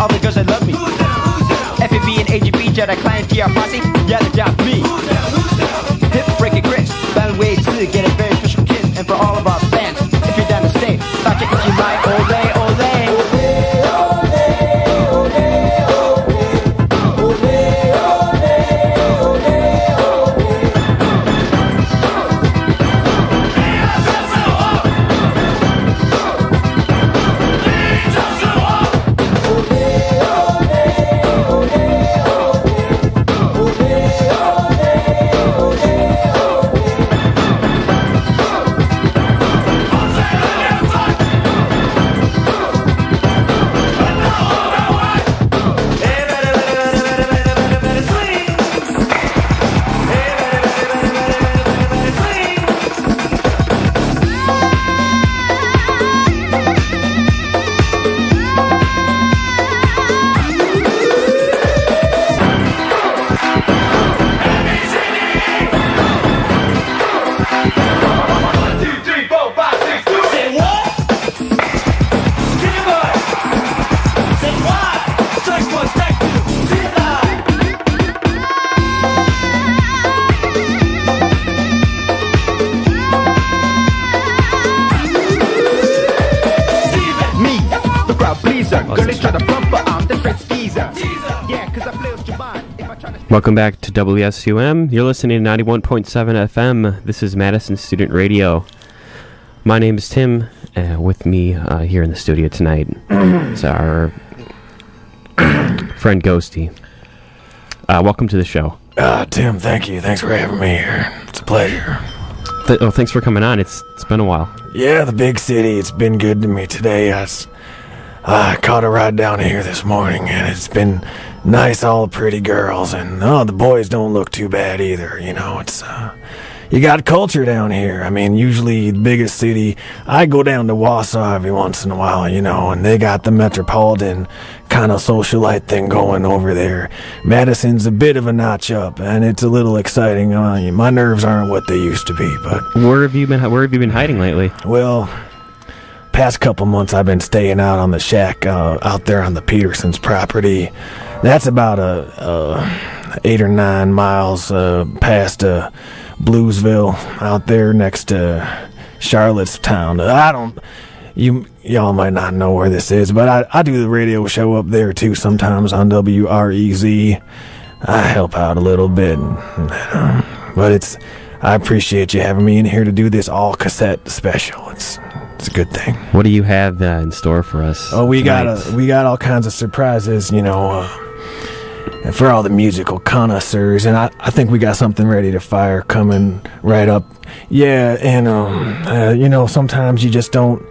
all the girls that love me. FAB and AGB, Jedi Clan, TR Posse, yeah, they got me. Hip breaking Chris, found way to get a very special kiss. And for all of our fans, if you're down to stay, start checking your mic all day, all day. Welcome back to WSUM. You're listening to 91.7 FM. This is Madison Student Radio. My name is Tim. With me here in the studio tonight is our friend Ghosty. Welcome to the show. Tim, thank you. Thanks for having me here. It's a pleasure. Thanks for coming on. It's been a while. Yeah, the big city. It's been good to me today. I caught a ride down here this morning, and it's been nice, all the pretty girls, and the boys don't look too bad either. You know, it's you got culture down here. I mean, usually the biggest city, I go down to Wausau every once in a while, you know, and they got the metropolitan kind of socialite thing going over there. Madison's a bit of a notch up, and it's a little exciting. My nerves aren't what they used to be, but where have you been hiding lately? Well, past couple months I've been staying out on the shack out there on the Petersons' property. That's about 8 or 9 miles past Bluesville, out there next to Charlottetown. Y'all might not know where this is, but I do the radio show up there too sometimes on WREZ. I help out a little bit, but I appreciate you having me in here to do this all cassette special. It's a good thing. What do you have in store for us? Oh, we got all kinds of surprises, you know, for all the musical connoisseurs, and I think we got something ready to fire coming right up. Yeah, and you know, sometimes you just don't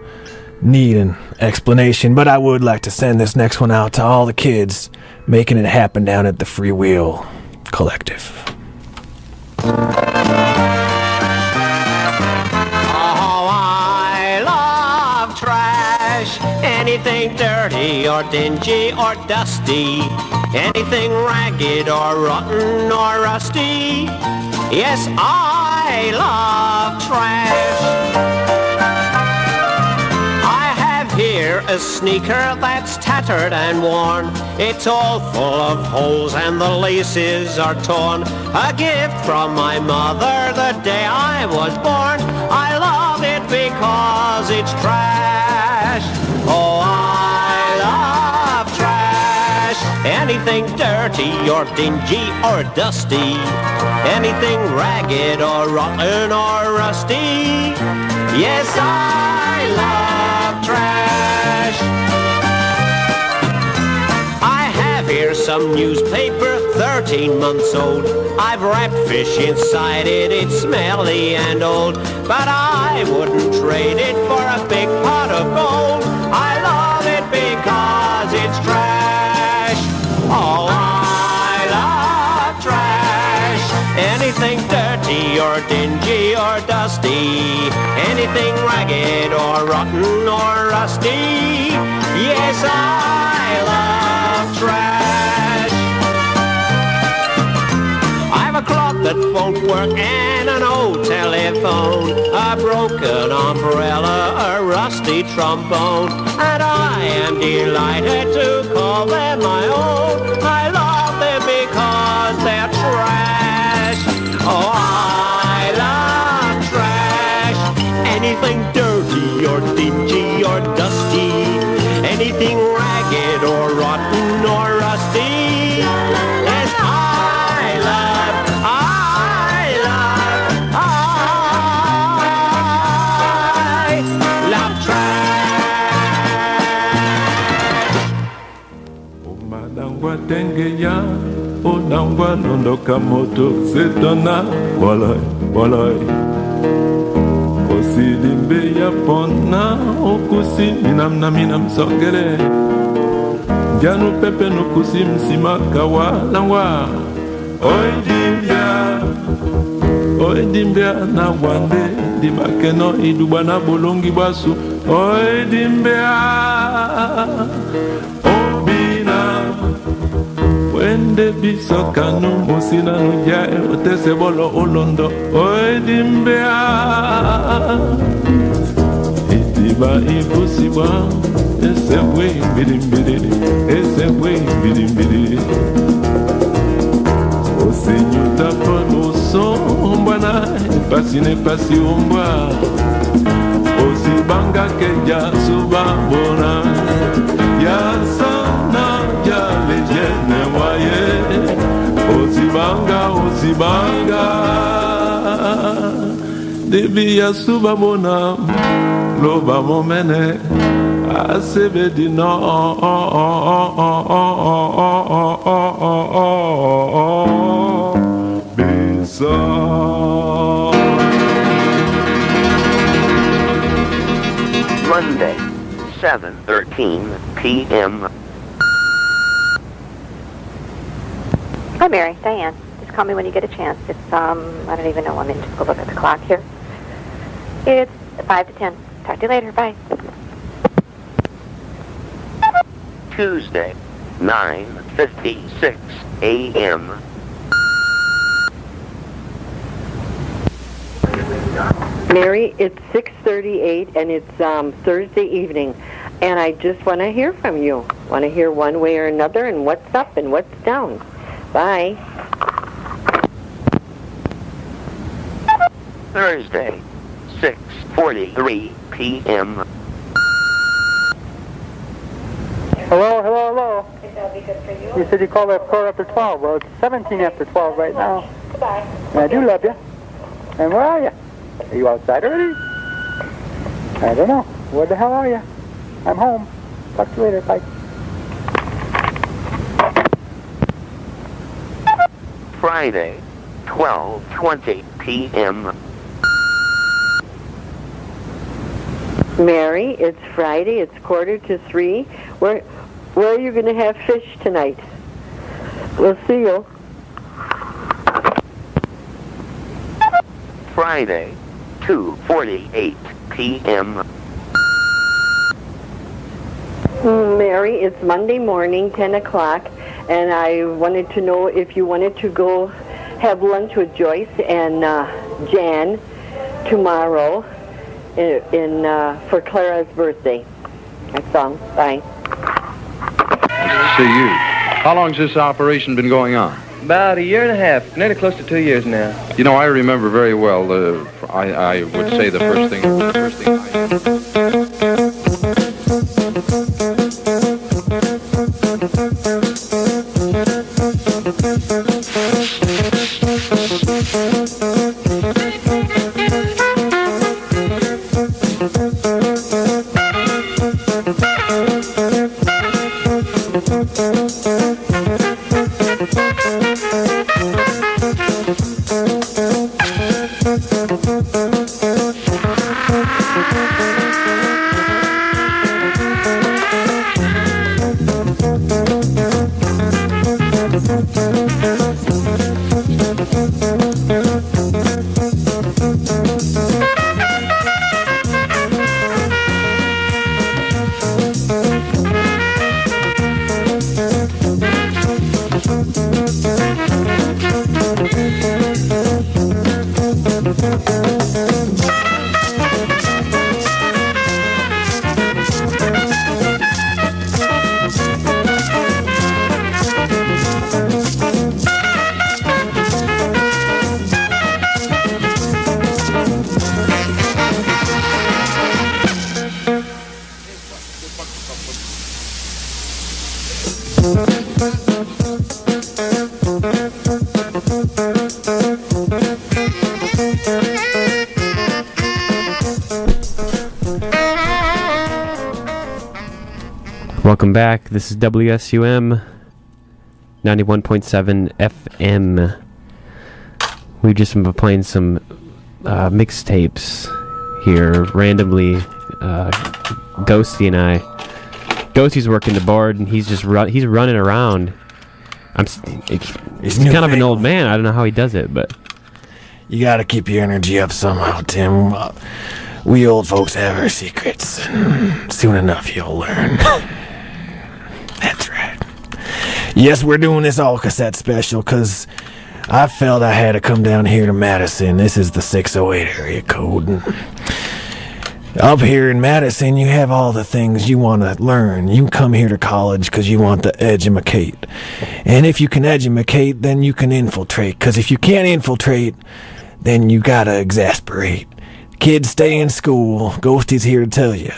need an explanation, but I would like to send this next one out to all the kids making it happen down at the Free Will Collective. Anything dirty or dingy or dusty, anything ragged or rotten or rusty. Yes, I love trash. I have here a sneaker that's tattered and worn. It's all full of holes and the laces are torn. A gift from my mother the day I was born. I love it because it's trash. Oh, I love trash. Anything dirty or dingy or dusty, anything ragged or rotten or rusty. Yes, I love trash. I have here some newspaper, 13 months old. I've wrapped fish inside it, it's smelly and old, but I wouldn't trade it for a big pot of gold. I love it because it's trash. Oh, I love trash. Anything dirty or dingy or dusty, anything ragged or rotten or rusty. Yes, I love trash. I have a clock that won't work and an old telephone, a broken broken umbrella, a rusty trombone, and I am delighted to call them my own. I love them because they're trash. Oh, I love trash. Anything dirty or dingy or dusty, anything ragged or rotten or rusty. Yes, I love trash. Omadangwa tengeya, onangwa londoka moto, setona, boloi, boloi. Osidimbe ya pona, okusi, minam sogere. Janu pepe no kusi msima kawa nangwa. Oi dimbia na wande, dibakeno iduba na bolongi basu. Oi dimbia, obina. Wende biso kanu musina nuja otese bolo olondo. Oi dimbia, itiba impossible. Ese way, bidim, ese way, bidim. O Senhor da pano sombana, pasine pasi ombwa. O sibanga que ya suba bona, ya sana ya lejene waye. O sibanga, debi ya suba bona, loba momene. Asebedi no bisa. Monday, 7:13 p.m. Hi, Mary. Diane. Just call me when you get a chance. It's, I don't even know. Let me just go look at the clock here. It's 5 to 10. Talk to you later. Bye. Tuesday, 9:56 a.m. Mary, it's 6:38 and it's Thursday evening, and I just want to hear from you. Want to hear one way or another and what's up and what's down. Bye. Thursday, 6:43 p.m. Hello. You said you called at 4 after 12. Well, it's 17 after 12 right now. Goodbye. I do love you. And where are you? Are you outside already? I don't know. Where the hell are you? I'm home. Talk to you later. Bye. Friday, 12:20 p.m. Mary, it's Friday. It's 2:45. Where are you going to have fish tonight? We'll see you. Friday, 2:48 p.m. Mary, it's Monday morning, 10 o'clock, and I wanted to know if you wanted to go have lunch with Joyce and Jan tomorrow for Clara's birthday. That's all. Bye. See you. How long's this operation been going on? About a year and a half, nearly close to 2 years now. You know, I remember very well. I would say the first thing Welcome back. This is WSUM 91.7 FM. We've just been playing some mixtapes here randomly. Ghosty and I. Ghosty's working the board and he's just he's running around. He's kind of an old man. I don't know how he does it, but you got to keep your energy up somehow, Tim. We old folks have our secrets. Soon enough, you'll learn. That's right. Yes, we're doing this all cassette special because I felt I had to come down here to Madison. This is the 608 area code. Up here in Madison, you have all the things you want to learn. You come here to college because you want to edumacate. And if you can edumacate, then you can infiltrate. Because if you can't infiltrate, then you got to exasperate. Kids, stay in school. Ghosty's here to tell you.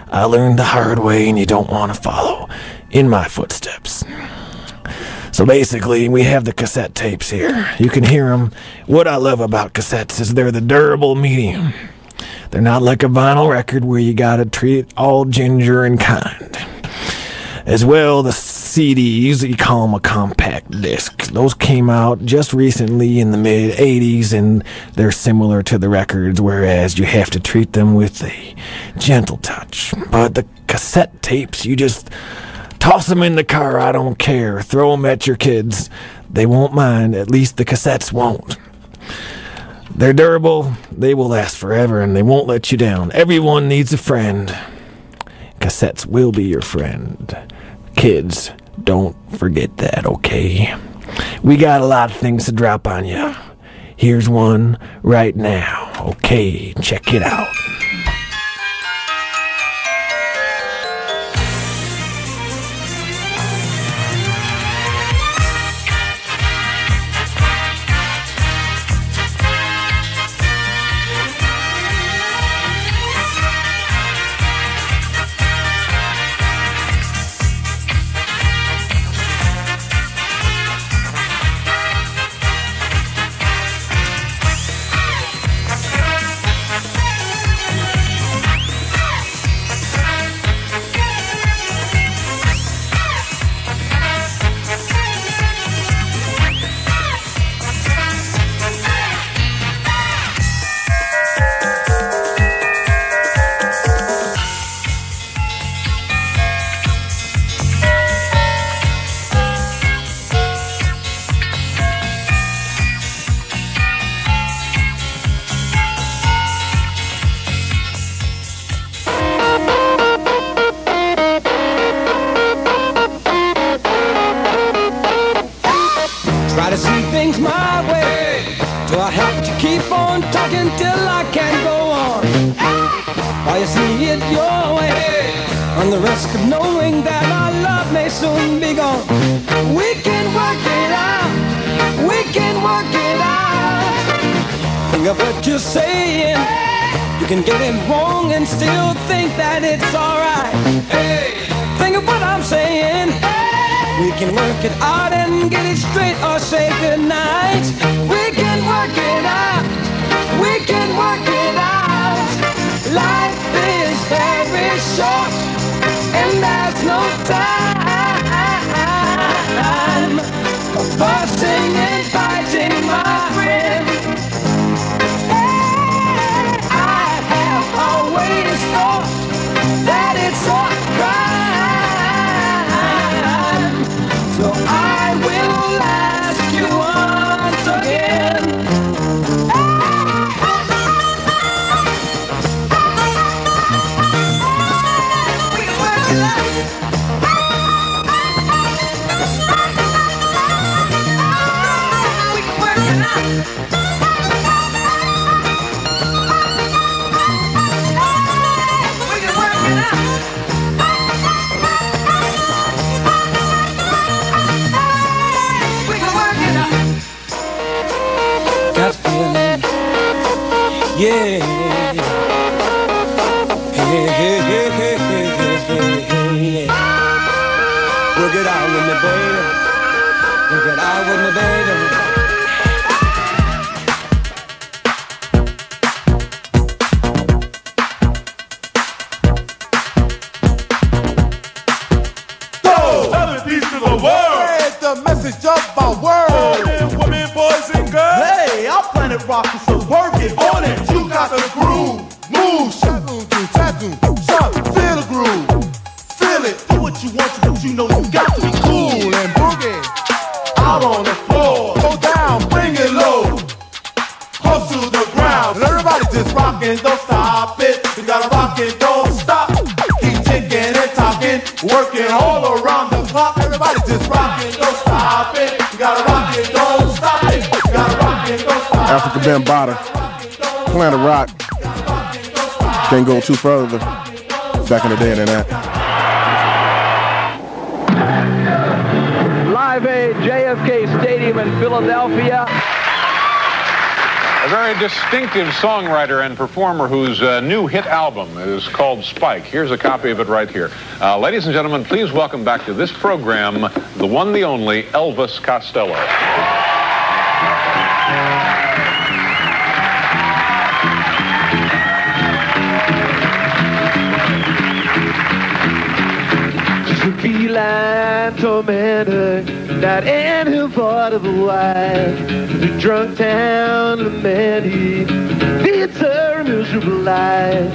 I learned the hard way and you don't want to follow in my footsteps. So basically, we have the cassette tapes here. You can hear them. What I love about cassettes is they're the durable medium. They're not like a vinyl record where you gotta treat it all ginger and kind. As well, the CDs, you call them a compact disc. Those came out just recently in the mid-'80s, and they're similar to the records, whereas you have to treat them with a gentle touch. But the cassette tapes, you just toss them in the car, I don't care. Throw them at your kids. They won't mind, at least the cassettes won't. They're durable, they will last forever, and they won't let you down. Everyone needs a friend. Cassettes will be your friend. Kids, don't forget that, okay? We got a lot of things to drop on you. Here's one right now. Okay, check it out. it out with me, baby. Work it out with me, baby. The message of my world. Men, women, boys, and girls. Hey, I'm Planet Rocker, so work it on it. You got the groove. Move, shadow, tattoo, shut, feel the groove. Feel it, do what you want to, but you know you got to be cool and boogie. Out on the floor, go down, bring it low. Close to the ground, and everybody just rockin', don't stop it. You gotta rock it, don't stop. Keep ticking and talking, working all around the clock. Everybody just rockin', don't stop it. You gotta rock it, don't stop it. You gotta rock it, don't stop it. Africa Bambaataa, Planet Rock. Can't go too further back in the day than that. Live Aid, JFK Stadium in Philadelphia. A very distinctive songwriter and performer whose new hit album is called Spike. Here's a copy of it right here. Ladies and gentlemen, please welcome back to this program the one, the only, Elvis Costello. She's a feline tormentor, not in her part of a wife. The drunk town lament, he leads her miserable life.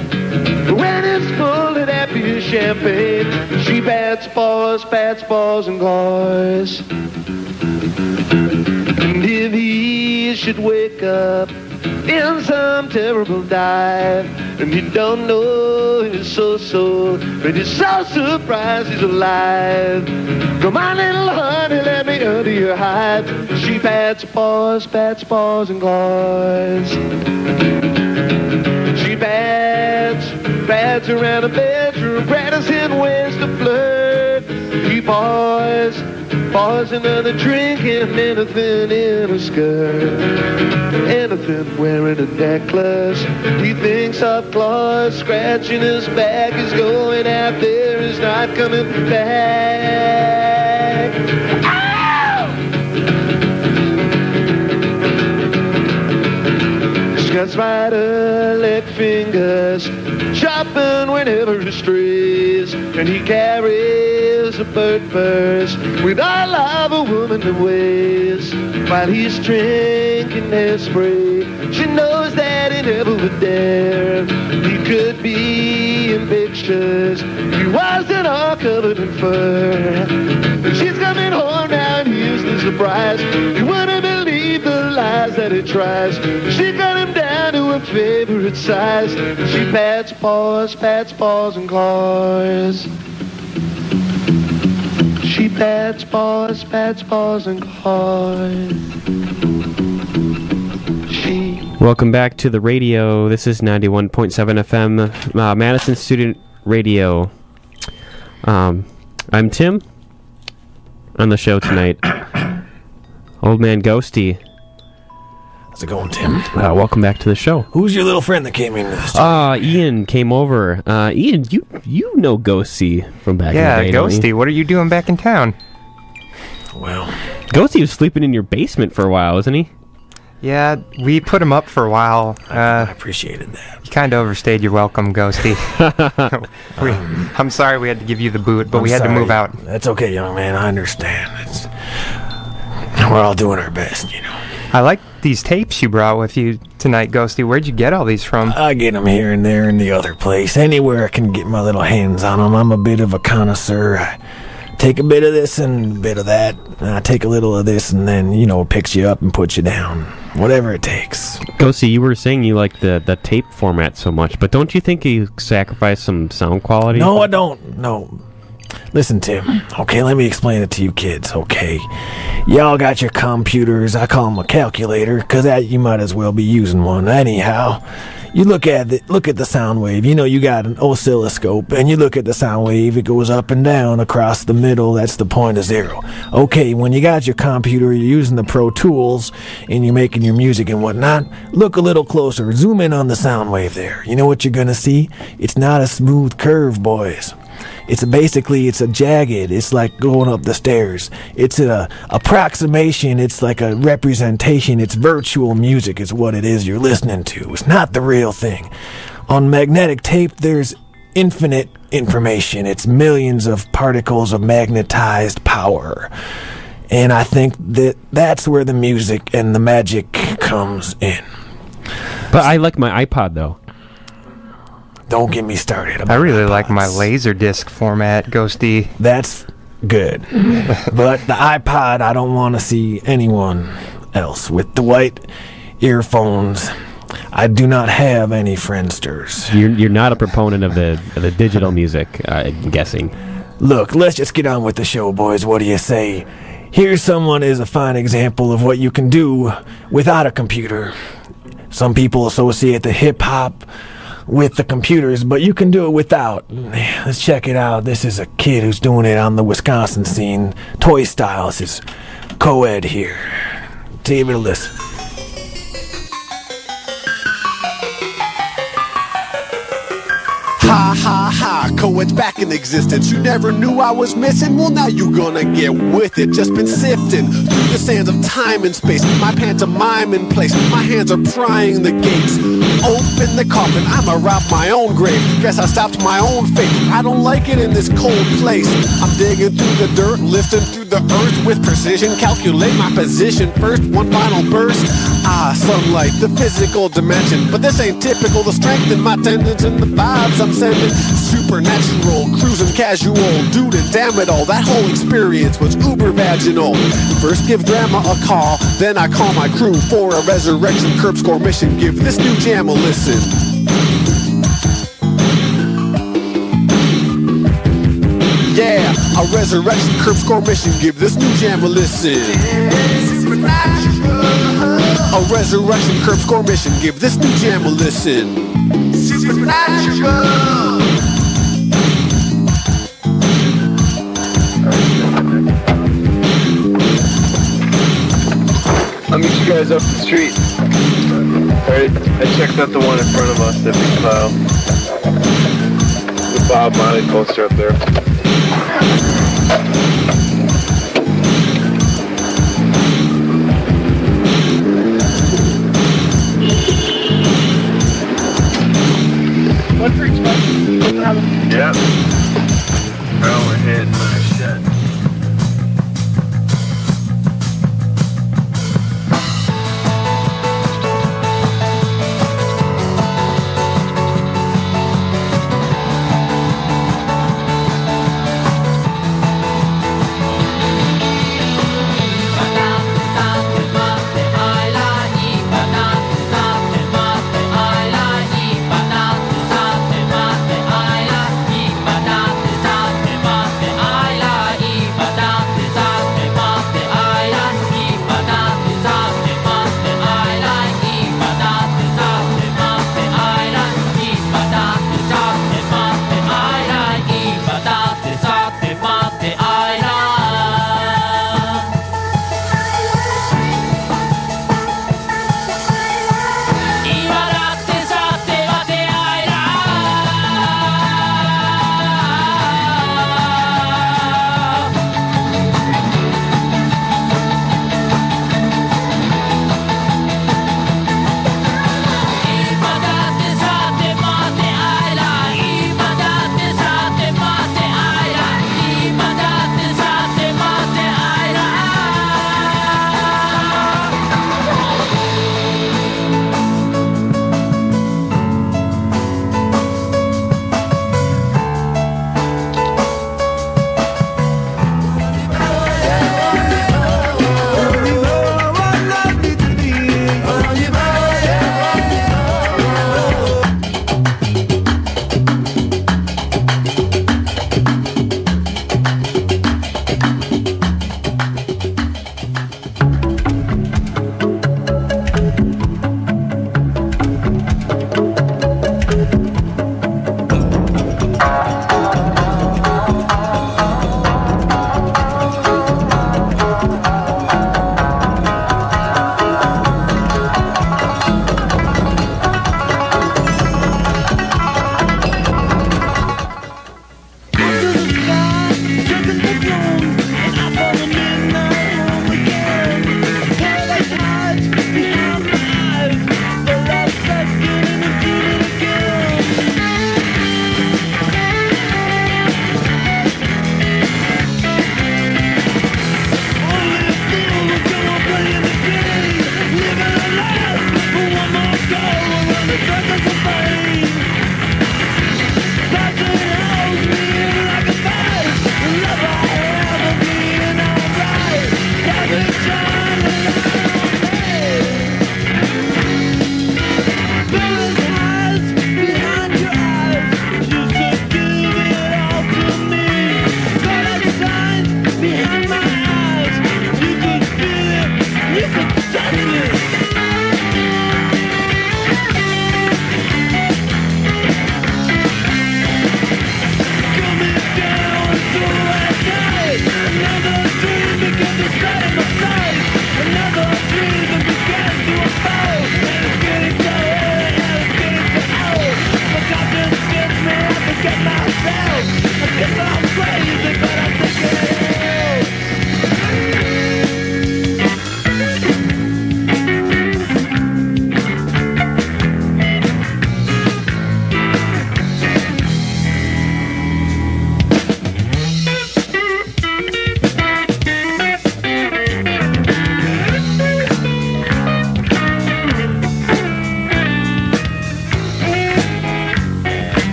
When it's full of that beer champagne, she bats balls, and cars. And if he should wake up in some terrible dive, and you don't know his soul, but you're so surprised he's alive. Come on, little honey, let me under your hide. She pats balls, and claws. She bats around the bedroom, practicing ways to flirt. He pours another drink and anything in a skirt. Anything wearing a necklace. He thinks of claws scratching his back. He's going out there, he's not coming back. Ow! She's got spider leg fingers, chopping whenever he strays, and he carries a bird purse with all of a woman to ways. While he's drinking hairspray, she knows that he never would dare. He could be in pictures, he wasn't all covered in fur. But she's coming home now and here's the surprise. You wouldn't believe the lies that he tries. She got him down to her favorite size. She pats paws, and claws. She pats paws, and claws. Welcome back to the radio. This is 91.7 FM, Madison Student Radio. I'm Tim. On the show tonight, Old Man Ghosty. How's it going, Tim? Welcome back to the show. Who's your little friend that came in this time? Ian came over. Ian, you know Ghosty from back in the day. Yeah, Ghosty, what are you doing back in town? Well, Ghosty was sleeping in your basement for a while, wasn't he? Yeah, we put him up for a while. I appreciated that. You kind of overstayed your welcome, Ghosty. I'm sorry we had to give you the boot, but we had to move out. That's okay, young man. I understand. We're all doing our best, you know. I like these tapes you brought with you tonight, Ghosty. Where'd you get all these from? I get them here and there and the other place. Anywhere I can get my little hands on them. I'm a bit of a connoisseur. I take a bit of this and a bit of that. And I take a little of this and then, it picks you up and puts you down. Whatever it takes. Ghosty, you were saying you like the tape format so much, but don't you think you sacrifice some sound quality? No, I don't. No. Listen, Tim. Okay, let me explain it to you kids, okay? Y'all got your computers. I call them a calculator, because you might as well be using one. Anyhow, you look at the sound wave. You got an oscilloscope, and you look at the sound wave. It goes up and down across the middle. That's the point of zero. Okay, when you got your computer, you're using the Pro Tools, and you're making your music and whatnot, look a little closer. Zoom in on the sound wave there. You know what you're going to see? It's not a smooth curve, boys. It's a jagged. It's like going up the stairs. It's a approximation. It's like a representation. It's virtual music is what it is you're listening to. It's not the real thing. On magnetic tape, there's infinite information. It's millions of particles of magnetized power. And I think that's where the music and the magic comes in. But I like my iPod, though. Don't get me started about I really iPods. like my Laserdisc format, Ghosty. That's good. But the iPod, I don't want to see anyone else with the white earphones. I do not have any Friendsters. You're not a proponent of the digital music, I'm guessing. Look, let's just get on with the show, boys. What do you say? Here's someone is a fine example of what you can do without a computer. Some people associate the hip-hop with the computers, but you can do it without. Let's check it out. This is a kid who's doing it on the Wisconsin scene, toy style. This is co-ed here. Give it a listen. Ha ha ha, co-ed's back in existence. You never knew I was missing? Well, now you gonna get with it. Just been sifting through the sands of time and space. My pantomime in place, my hands are prying the gates. Open the coffin, I'ma rob my own grave. Guess I stopped my own fate. I don't like it in this cold place. I'm digging through the dirt, lifting through the earth with precision. Calculate my position first, one final burst. Ah, sunlight, the physical dimension. But this ain't typical, the strength in my tendons and the vibes I'm sending. Supernatural, cruising casual, dude, and damn it all, that whole experience was uber vaginal. First give grandma a call, then I call my crew for a resurrection curb score mission. Give this new jam a listen. Yeah, a resurrection curb score mission. Give this new jam a listen. A resurrection curb score mission. Give this new jam a listen. Supernatural. I'll meet you guys up the street. Alright, I checked out the one in front of us, that big pile. The Bob Marley poster up there. One for each one. Yeah. Well, we're heading to the shed.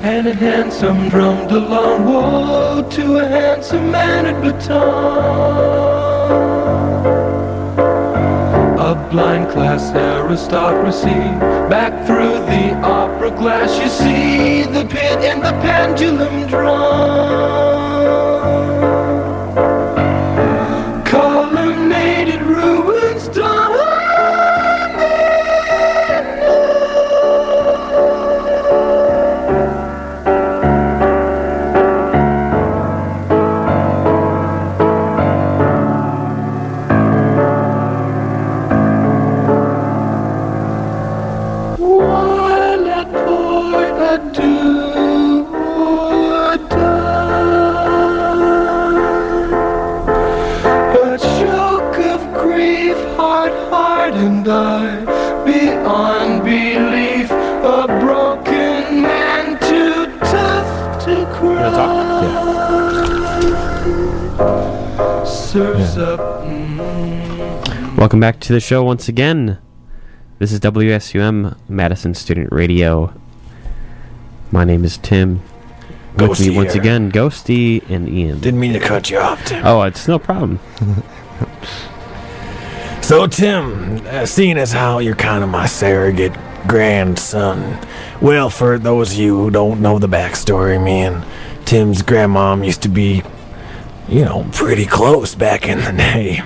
and a handsome drummed along. Woe to a handsome man at baton. A blind class aristocracy, back through the opera glass, you see the pit and the pendulum drawn. Colonnaded ruins done. And I, beyond belief, a broken man too tough to cry. Serves up. Welcome back to the show once again. This is WSUM Madison Student Radio. My name is Tim. With Ghosty me once here. again, Ghosty and Ian. Didn't mean to cut you off, Tim. Oh, it's no problem. So, Tim, seeing as how you're kind of my surrogate grandson, well, for those of you who don't know the backstory, me and Tim's grandmom used to be, you know, pretty close back in the day.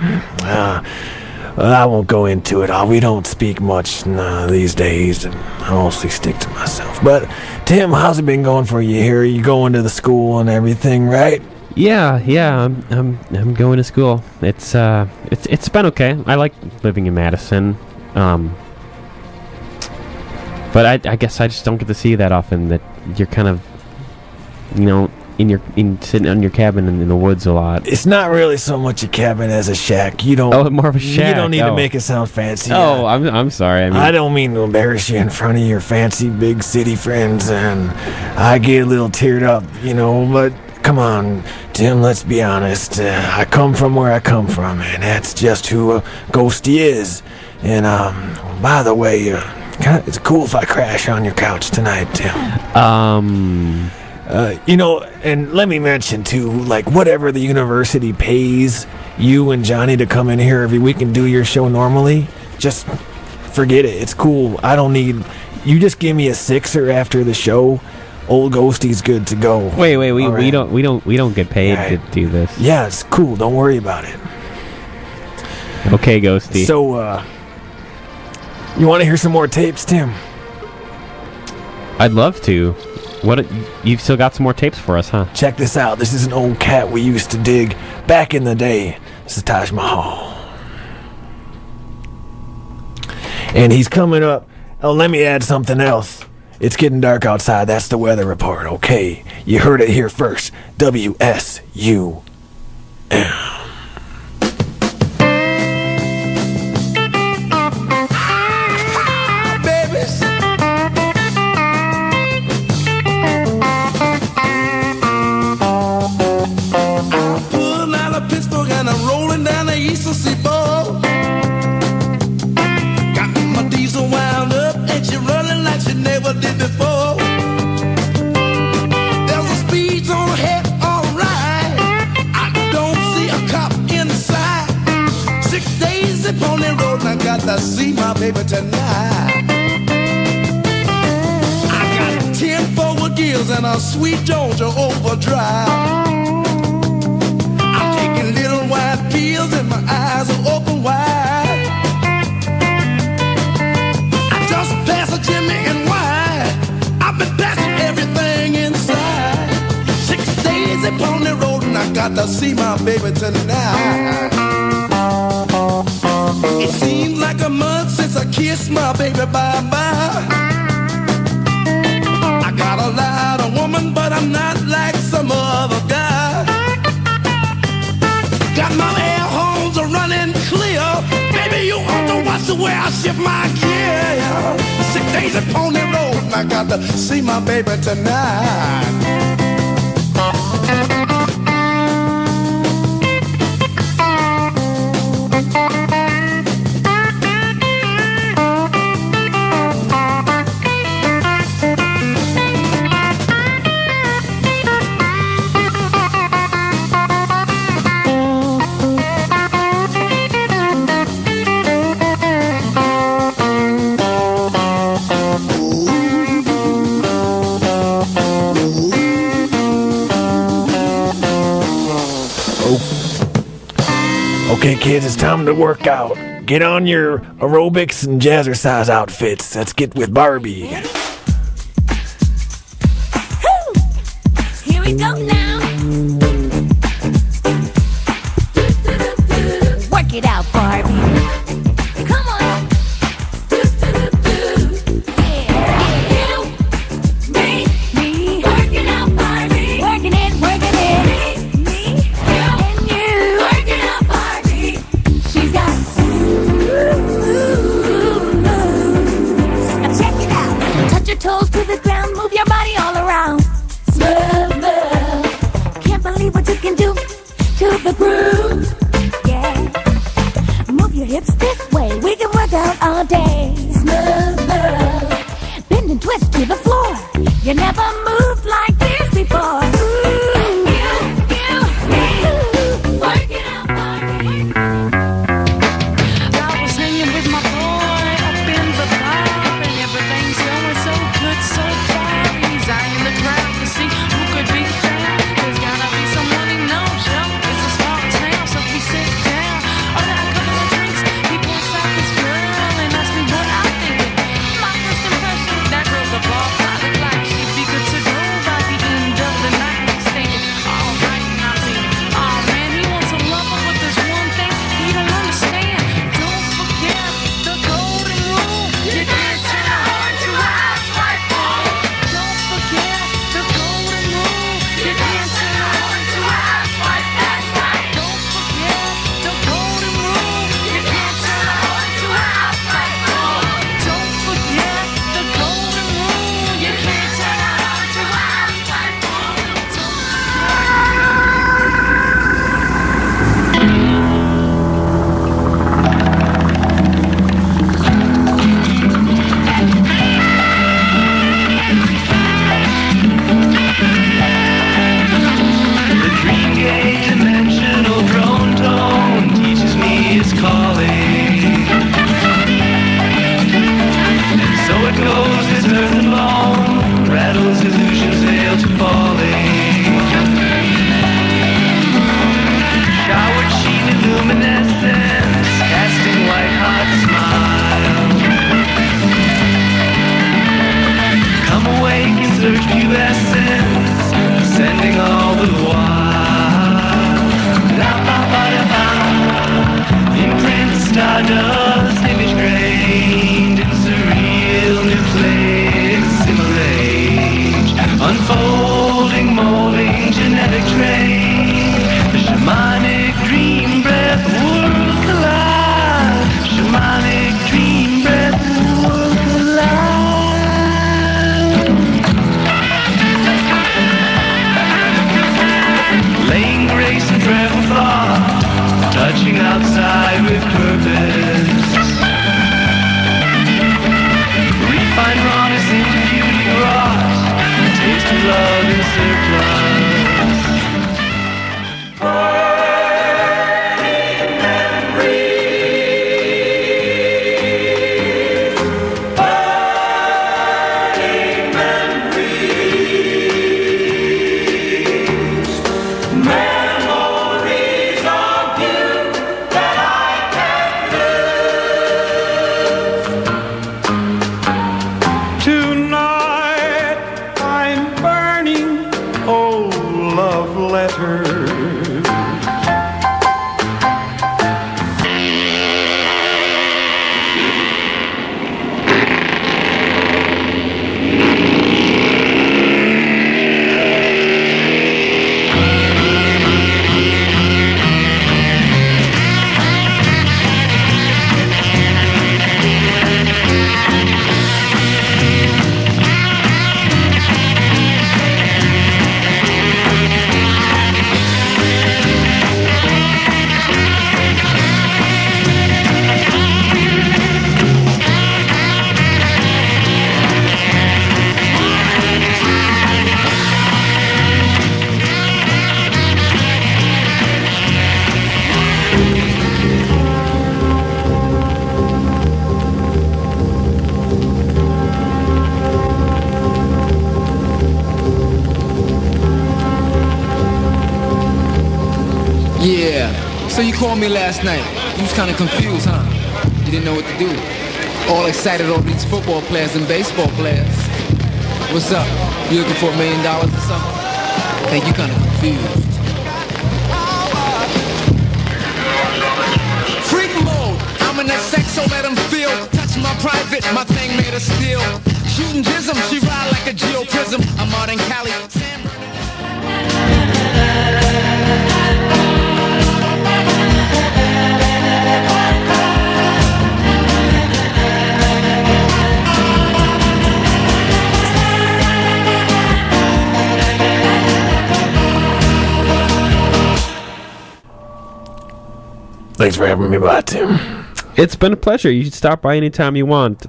I won't go into it. We don't speak much these days, and I mostly stick to myself. But, Tim, how's it been going for you here? You going to the school and everything, right? Yeah, I'm going to school. It's been okay. I like living in Madison, but I guess I just don't get to see that often. That you're kind of, you know, sitting in your cabin in the woods a lot. It's not really so much a cabin as a shack. You don't. Oh, more of a shack. You don't need to make it sound fancy. Oh, I'm sorry. I don't mean to embarrass you in front of your fancy big city friends, and I get a little teared up, you know, but. Come on, Tim, let's be honest. I come from where I come from, and that's just who Ghosty is. And, by the way, it's cool if I crash on your couch tonight, Tim. You know, and let me mention, too, like, whatever the university pays you and Johnny to come in here every week and do your show normally, just forget it. It's cool. I don't need... You just give me a $6 after the show. Old Ghosty's good to go. Wait, we don't get paid to do this. Yeah, it's cool. Don't worry about it. Okay, Ghosty. So, you want to hear some more tapes, Tim? I'd love to. What? You've still got some more tapes for us, huh? Check this out. This is an old cat we used to dig back in the day. This is Taj Mahal. And he's coming up. Oh, let me add something else. It's getting dark outside. That's the weather report, okay? You heard it here first. WSUM. Pulling out a Pittsburgh and I'm rolling down the Eastern Seaboard. Got my diesel wound up and she running like she never did before. There's a speed on ahead, alright. I don't see a cop inside. 6 days upon the road and I got to see my baby tonight. I got 10 forward gears and a sweet Georgia overdrive. I'm taking little white pills and my eyes are open wide. I just passed a Jimmy and wine. I've been passing everything inside. 6 days upon the road and I got to see my baby tonight. It seems like a month since I kissed my baby bye-bye. I got a lot of woman, but I'm not like some other guy. Got my air horns are running clear. Baby, you ought to watch the way I shift my gear. 6 days upon the road and I got to see my baby tonight. Okay, kids, it's time to work out. Get on your aerobics and jazzercise outfits. Let's get with Barbie. Here we go now. Work it out, Barbie. Come on. Yeah. Me. Working out, Barbie. Working it. Me. And you. Working out, Barbie. She's got moves. Now check it out. Touch your toes to the ground. Move your body all around. Smooth. Can't believe what you can do to the groove. Yeah. Move your hips this way. We can work out all day. Smooth. Bend and twist to the floor. You never moved like this before. Ooh. You. Work it out, Barbie. I was hanging with my boy up in the bar, and everything's going so good so far. He's eyeing the crowd to see who could be found. There's gotta be someone he knows, yo. It's a small town, so we sit down, order a couple of drinks. He pulls out this girl and asks me what I think. My first impression, that girl's a ball pilot, like she'd be good to go by the end of the night. He's thinking, alright, I mean, oh man, he wants a lover, but there's one thing he don't understand. Don't forget the golden rule. You can't turn a heart to a housewife. Don't forget the golden rule. You can't turn a heart to a housewife. That's right. Don't forget the golden rule. You can't turn a heart to a housewife. Don't forget the golden rule. You can't turn a heart to a housewife. The dream gate dimensional drone tone teaches me it's calling. And so it goes, it's earth and bone, rattles illusions veiled to falling. Showered sheen and luminescence, casting white hot smile. Come awake and search pubescence, ascending all the while. La ba ba da ba. Imprint stardust, image grained in surreal nucleic assimilate. Unfolding, molding, genetic train. The shamanic dream breath, world collide. Shamanic dream breath, world collide. So you called me last night. You was kind of confused, huh? You didn't know what to do. All excited over these football players and baseball players. What's up? You looking for $1 million or something? I think you kind of confused. Freak mode. I'm in that sex, so let them feel. Touch my private, my thing made of steel. Shooting jism, she ride like a geoprism. I'm out in Cali. Thanks for having me by, Tim. It's been a pleasure. You should stop by anytime you want.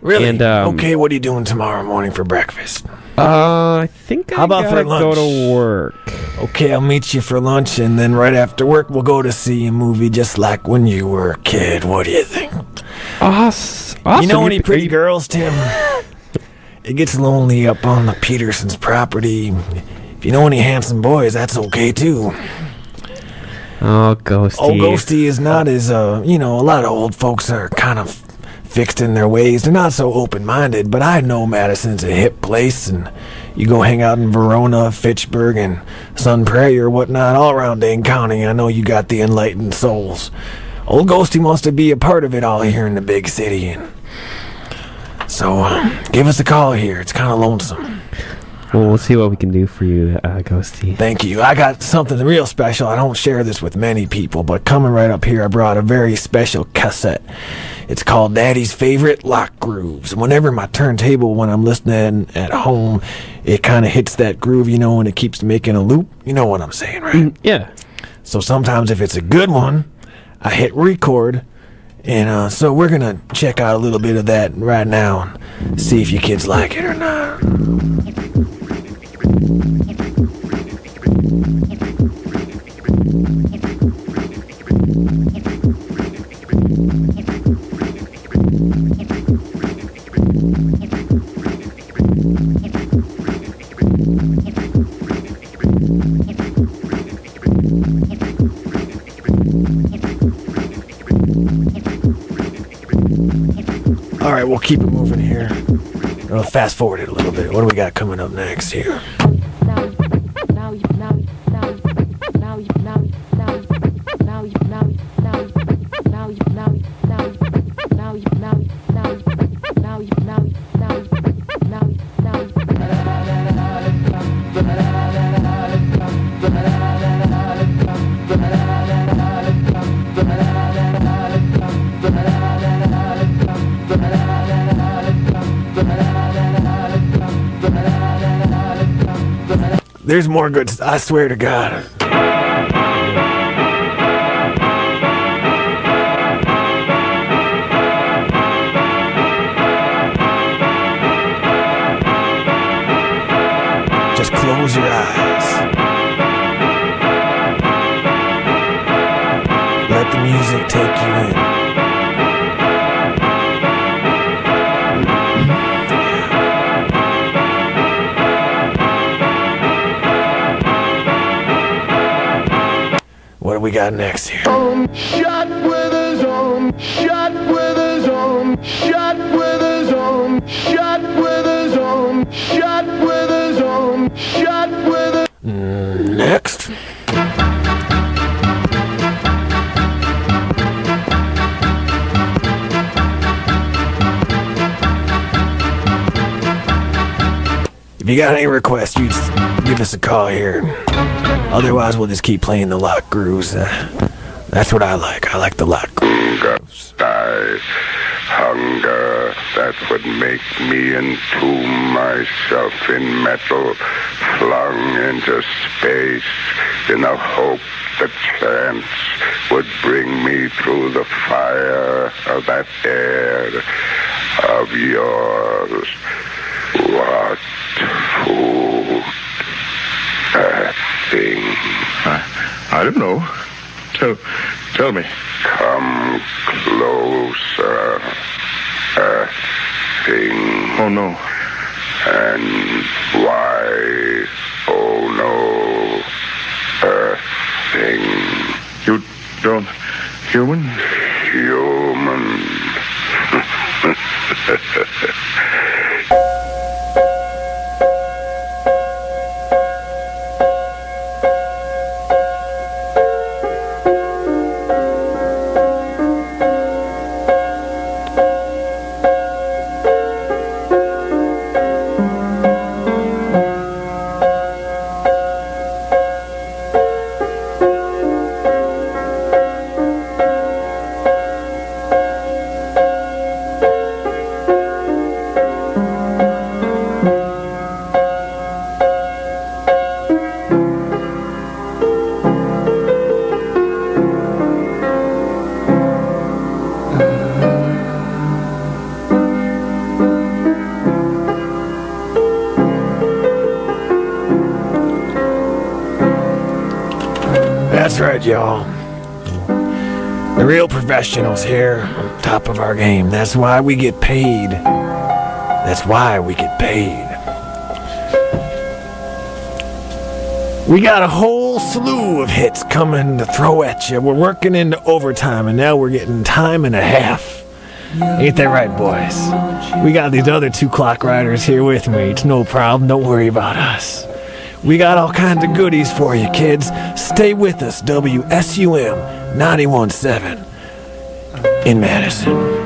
Really? And, okay, what are you doing tomorrow morning for breakfast? I think How about gotta for lunch? go to work. Okay, I'll meet you for lunch, and then right after work, we'll go to see a movie just like when you were a kid. What do you think? Awesome. You know any pretty girls, Tim? It gets lonely up on the Petersons' property. If you know any handsome boys, that's okay, too. Oh, Ghosty. Oh, Ghosty is not as, a lot of old folks are kind of fixed in their ways. They're not so open-minded, but I know Madison's a hip place, and you go hang out in Verona, Fitchburg, and Sun Prairie or whatnot, all around Dane County. I know you got the enlightened souls. Old Ghosty wants to be a part of it all here in the big city, and so give us a call here. It's kind of lonesome. Well, we'll see what we can do for you, Ghosty. Thank you. I got something real special. I don't share this with many people, but coming right up here, I brought a very special cassette. It's called Daddy's Favorite Lock Grooves. Whenever my turntable, when I'm listening at home, it kind of hits that groove, and it keeps making a loop. You know what I'm saying, right? Yeah. So sometimes if it's a good one, I hit record, and so we're going to check out a little bit of that right now and see if you kids like it or not. All right, we'll keep it moving here. I'll fast forward it a little bit. What do we got coming up next here? There's more good, I swear to God. Just close your eyes. Let the music take you in. What do we got next here? Shot with his own, shot with his own, shot with his own, shot with his own, shot with his own, shot with his Next. If you got any requests, you just give us a call here. Otherwise, we'll just keep playing the lock grooves. That's what I like. I like the lock grooves. Hunger, that would make me entomb myself in metal, flung into space in a hope that chance would bring me through the fire of that air of yours. What food? That thing. I don't know. Tell me. Come closer. A thing. Oh, no. And why, oh no, a thing. Don't human? Human. That's right, y'all. The real professionals here on top of our game. That's why we get paid. That's why we get paid. We got a whole slew of hits coming to throw at you. We're working into overtime, and now we're getting time and a half. Ain't that right, boys? We got these other 2 clock riders here with me. It's no problem. Don't worry about us. We got all kinds of goodies for you, kids. Stay with us, WSUM 91.7 in Madison.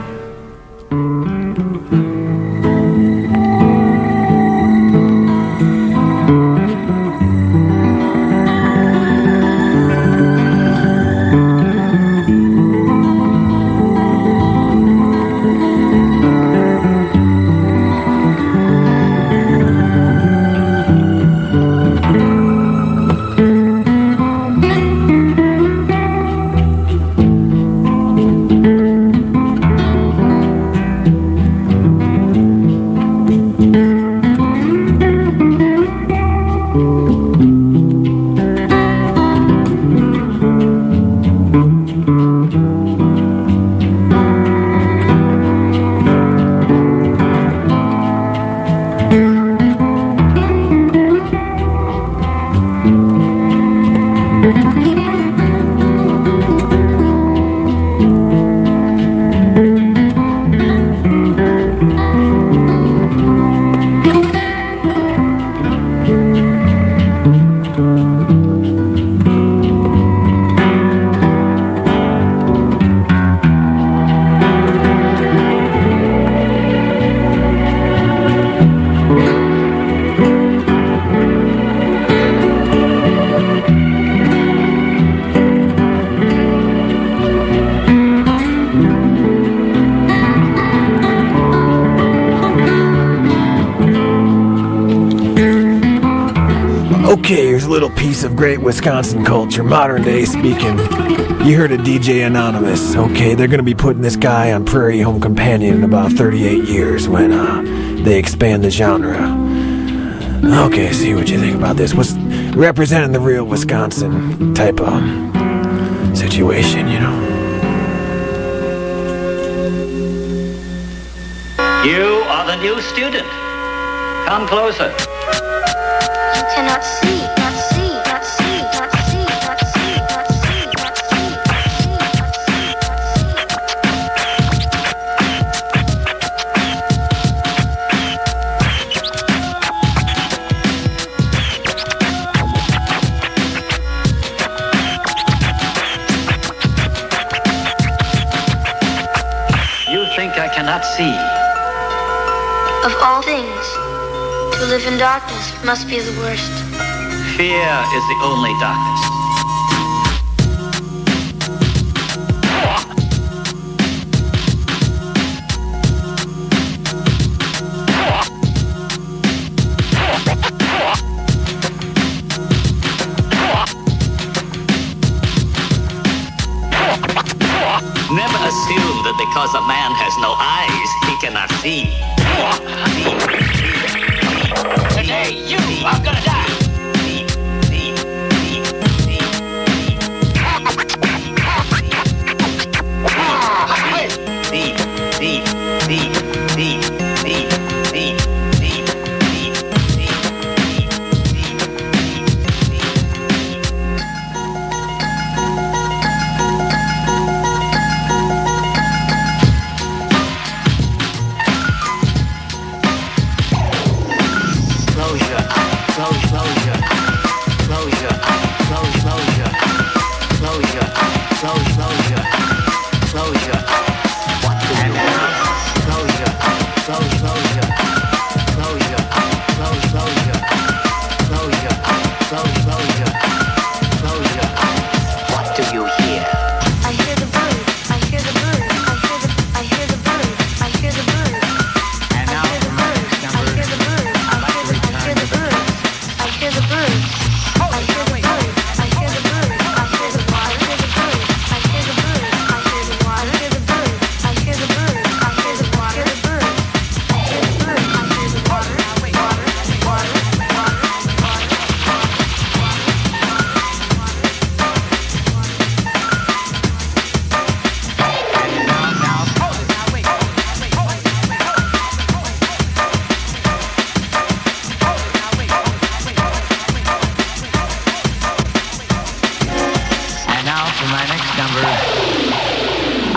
Okay, here's a little piece of great Wisconsin culture, modern day speaking. You heard of DJ Anonymous. Okay, they're going to be putting this guy on Prairie Home Companion in about 38 years when they expand the genre. Okay, see what you think about this. What's representing the real Wisconsin type of situation, you know? You are the new student. Come closer. You cannot see, not see, not see, not see, not see, not see, not see, You think I cannot see? Of all things, to live in darkness must be the worst. Fear is the only darkness. Never assume that because a man has no eyes, he cannot see. Today, you are gonna die.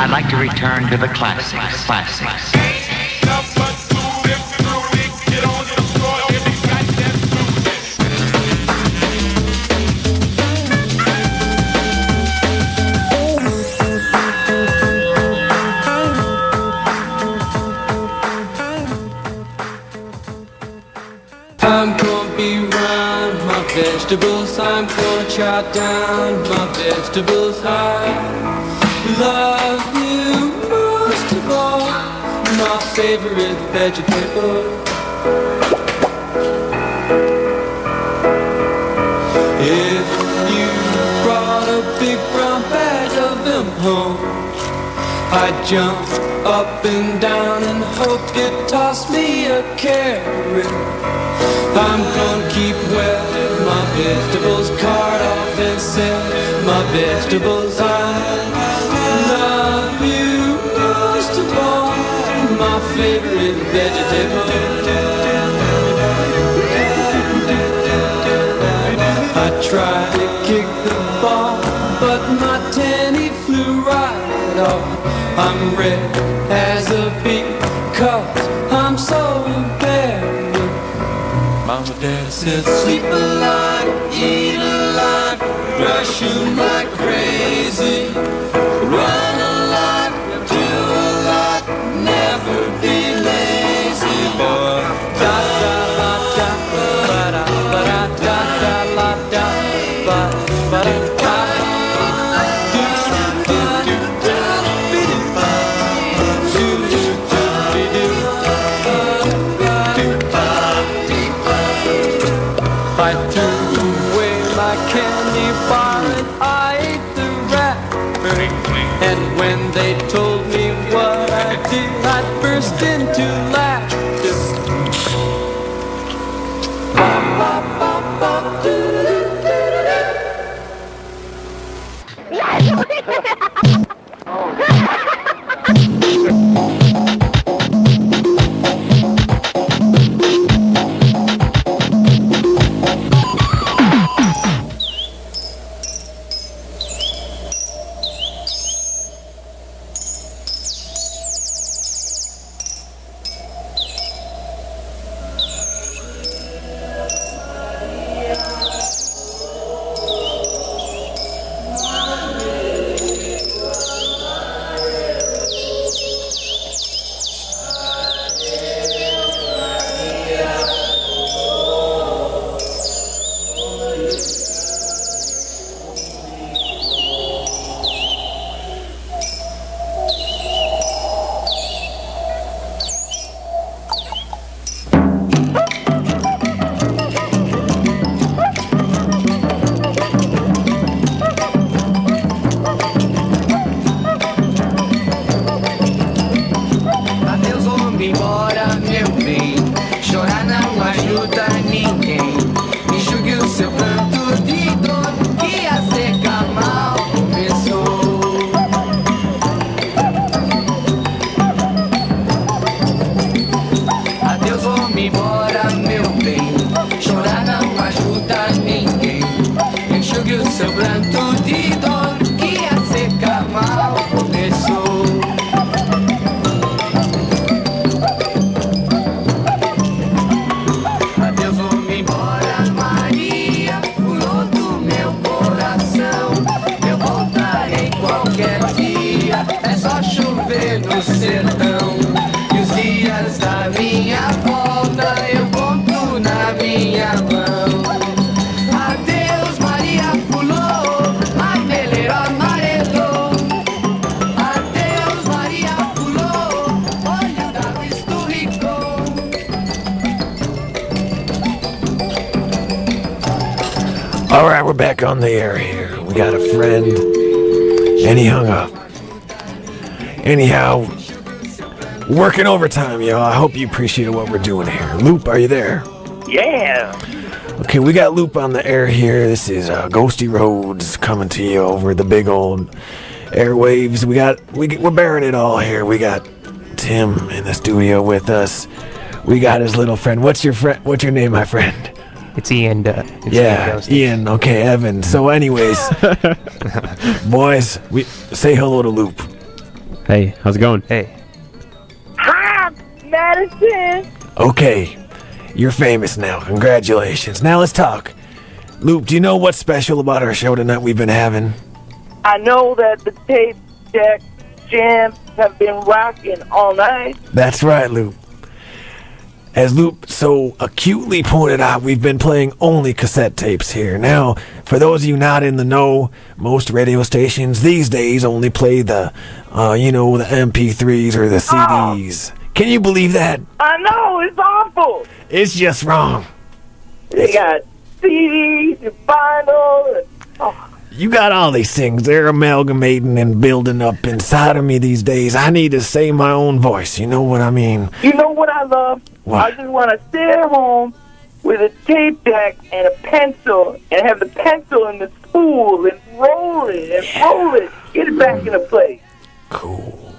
I'd like to return to the classics. I'm gonna be around my vegetables. I'm gonna chop down my vegetables. I love you most of all, my favorite vegetable. If you brought a big brown bag of them home, I'd jump up and down and hope you'd toss me a carrot. I'm gonna keep well my vegetables, cart off and sell my vegetables. I love you most of all, my favorite vegetable. I tried to kick the ball, but my tenny flew right off. I'm red as a beet, 'cause I'm so embarrassed. Mama, Daddy said, sleep a lot, eat a lot, brush you like crazy, run a lot, do a lot, never be lazy, boy. Da da la da, ba da ba da da da la da, ba ba da da. I threw away my candy bar and I ate the wrapper. And when they told me what I did, I burst into laughter. Ba, ba, ba, ba, All right, we're back on the air here. We got a friend, and he hung up. Anyhow, working overtime, yo. I hope you appreciate what we're doing here. Loop, are you there? Yeah. Okay, we got Loop on the air here. This is Ghosty Roads coming to you over the big old airwaves. We're bearing it all here. We got Tim in the studio with us. We got his little friend. What's your name, my friend? It's Ian. Ian. Okay, Evan. So, anyways, boys, we say hello to Loop. Hey, how's it going? Hey. Hi, Madison. Okay, you're famous now. Congratulations. Now let's talk. Loop, do you know what's special about our show tonight we've been having? I know that the tape deck jams have been rocking all night. That's right, Loop. As Loop so acutely pointed out, we've been playing only cassette tapes here. Now, for those of you not in the know, most radio stations these days only play the, the MP3s or the CDs. Can you believe that? I know, it's awful. It's just wrong. They got CDs and vinyl and... You got all these things. They're amalgamating and building up inside of me these days. I need to say my own voice. You know what I mean? You know what I love? What? I just want to sit at home with a tape deck and a pencil and have the pencil in the spool and roll it and roll it. Get it back into place. Cool.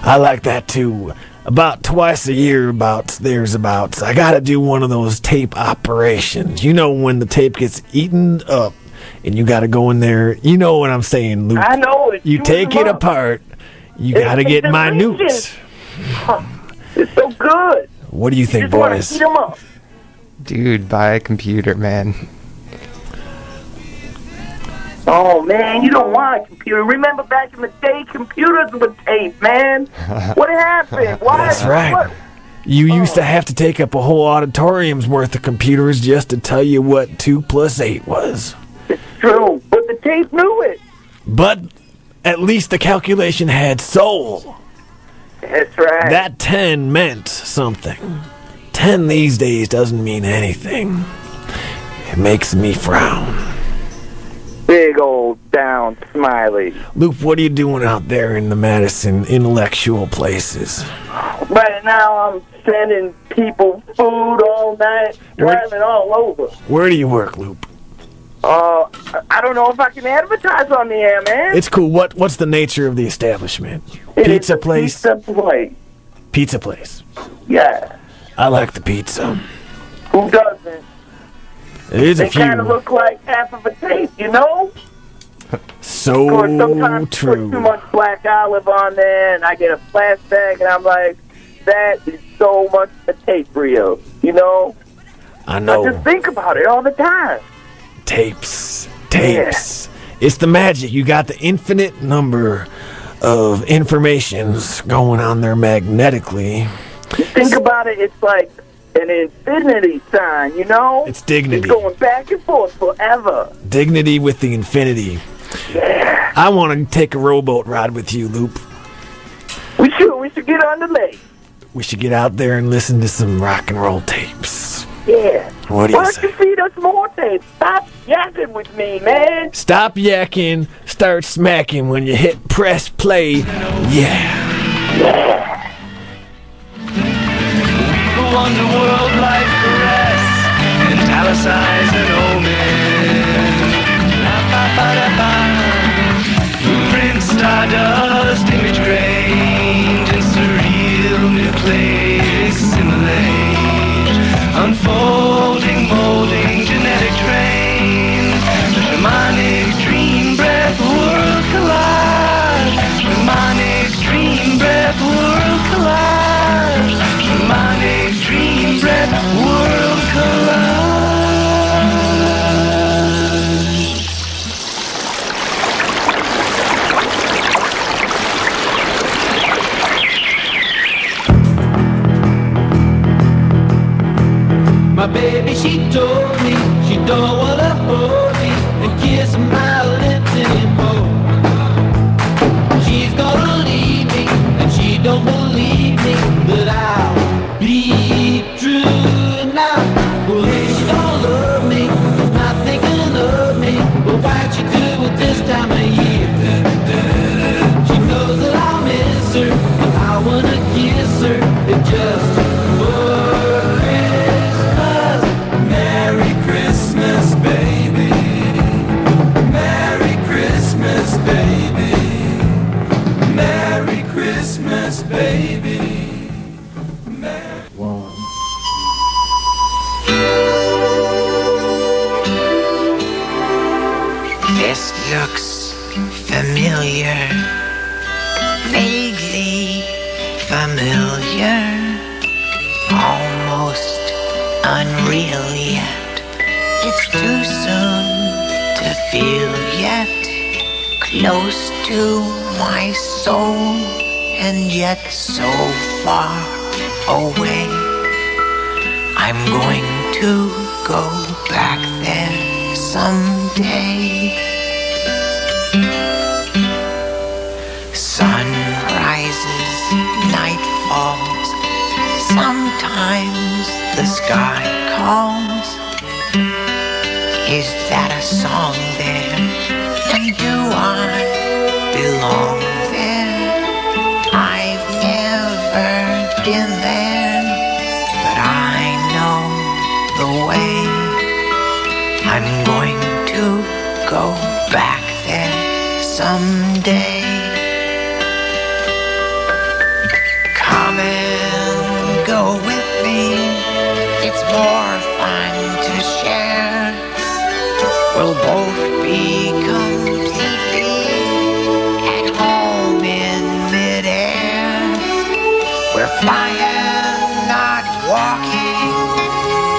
I like that too. About twice a year, I gotta do one of those tape operations. You know when the tape gets eaten up and you gotta go in there. You know what I'm saying, Luke. I know it. You take it apart. You gotta get minute. It's so good. What do you think, just wanna boys? heat 'em up. Dude, buy a computer, man. Oh, man, you don't want a computer. Remember back in the day, computers were tape, man. What happened? Why? That's right. What? You used to have to take up a whole auditorium's worth of computers just to tell you what 2 + 8 was. It's true, but the tape knew it. But at least the calculation had soul. That's right. That 10 meant something. 10 these days doesn't mean anything. It makes me frown. Big old down smiley. Loop, what are you doing out there in the Madison intellectual places? Right now I'm sending people food all night, driving all over. Where do you work, Loop? I don't know if I can advertise on the air, man. It's cool. What's the nature of the establishment? It Pizza is a place? Pizza place. Pizza place. Yeah. I like the pizza. Who doesn't? It is a They few. kind of look like half of a tape, you know? So Of course, sometimes true. put too much black olive on there, and I get a flashback, and I'm like, that is so much a tape reel, you know? I know. I just think about it all the time. Tapes. It's the magic. You got the infinite number of informations going on there magnetically. You think about it, it's like an infinity sign, you know? It's dignity. It's going back and forth forever. Dignity with the infinity. Yeah. I want to take a rowboat ride with you, Loop. We should get on the lake. We should get out there and listen to some rock and roll tapes. Yeah. What do you Why say? don't you feed us more tapes? Stop yakking with me, man. Stop yakking, start smacking when you hit press play. Yeah. Underworld like caress, italicize an omen. Print stardust, image grained in surreal new place, assimilate. Unfolding, molding, genetic train. Shamanic dream breath, world collage. Shamanic dream breath, world collage. Shamanic dream breath, world collage. My baby, she told me she don't wanna hold me and kiss my lips anymore. She's gonna leave me and she don't believe me, but I'll be true now. Well, if she don't love me, not thinking of me, well, why'd she do it this time of year? She knows that I'll miss her, and I wanna kiss her, and just for Christmas. Merry Christmas, baby. Merry Christmas, baby. Merry Christmas, baby. This looks familiar. familiar, almost unreal yet. It's too soon to feel yet, close to my soul, and yet so far away. I'm going to go back there someday. Sun rises, night falls, sometimes the sky calls. Is that a song there? And do I belong there? I've never been there, but I know the way. I'm going to go back there someday. Come and go with me, it's more fun to share. We'll both be completely at home in midair. We're flying, not walking,